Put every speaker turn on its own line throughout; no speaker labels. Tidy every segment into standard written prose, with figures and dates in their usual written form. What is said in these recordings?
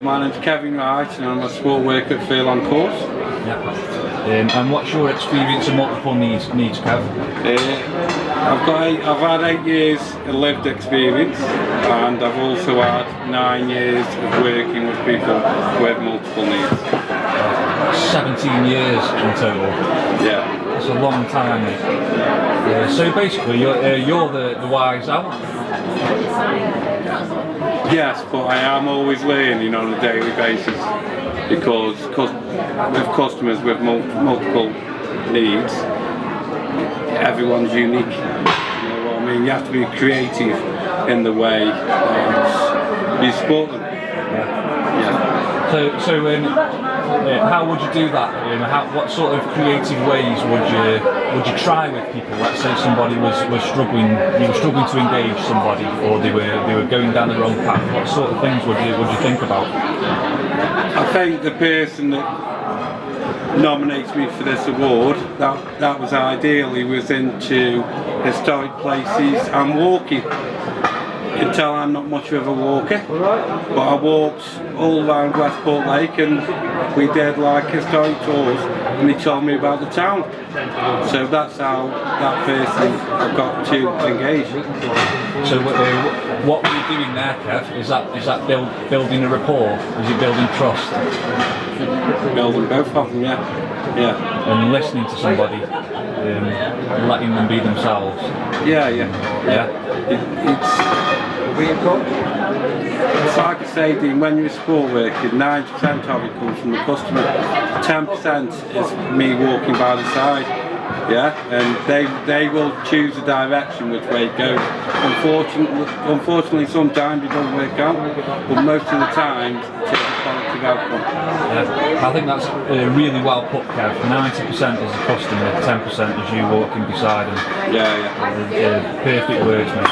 My name's Kevin Wright and I'm a sport worker at Field on Course.
Yeah. And what's your experience of multiple needs, Kev?
I've had 8 years of lived experience, and I've also had 9 years of working with people with multiple needs.
17 years in total.
Yeah.
That's a long time. So basically, you're the wise out.
Yes, but I am always learning on a daily basis because with customers with multiple needs, everyone's unique. You know what I mean? You have to be creative in the way you support them.
Yeah. So how would you do that? What sort of creative ways would you try with people? Let's say somebody was struggling, you were struggling to engage somebody, or they were going down the wrong path. What sort of things would you think about?
I think the person that nominates me for this award, that was ideal. He was into historic places and walking. You can tell I'm not much of a walker, but I walked all around Westport Lake and we did like historic tours, and he told me about the town. So that's how that person got to engage.
So what were you doing there, Kev? Is that building a rapport? Is it building trust?
Building both of them, yeah.
And listening to somebody, letting them be themselves.
Yeah. It's like I say, Dean, when you're a sport worker, 90% of it comes from the customer. 10% is me walking by the side, and they will choose the direction which way it goes. Unfortunately, sometimes it doesn't work out, but most of the time it's a positive outcome.
Yeah. I think that's really well put, Kev. 90% is the customer, 10% is you walking beside them.
Yeah.
Perfect words, mate.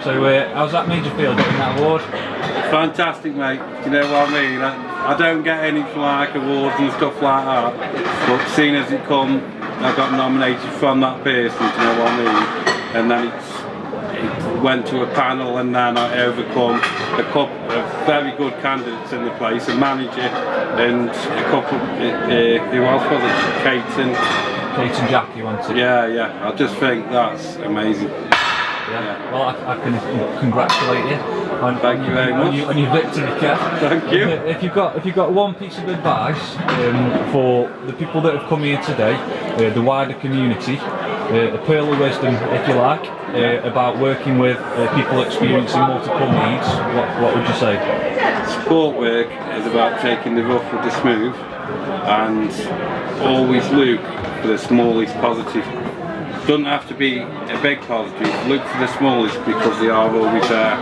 So how's that made you feel, getting that award?
Fantastic, mate. You know what I mean? I don't get anything like awards and stuff like that, but seeing as it come, I got nominated from that person, do you know what I mean? And then it went to a panel, and then I overcome a couple of very good candidates in the place, a manager and a couple, who else was it? Kate
and Jackie wanted.
Yeah. I just think that's amazing.
Yeah. Well, I can congratulate you on,
Thank you very much.
On your victory, Kev.
Thank you.
If you've got one piece of advice for the people that have come here today, the wider community, a pearl of wisdom, if you like, about working with people experiencing multiple needs, what would you say?
Sport work is about taking the rough with the smooth, and always look for the smallest positive. Doesn't have to be a big positive, look for the smallest because they are always there.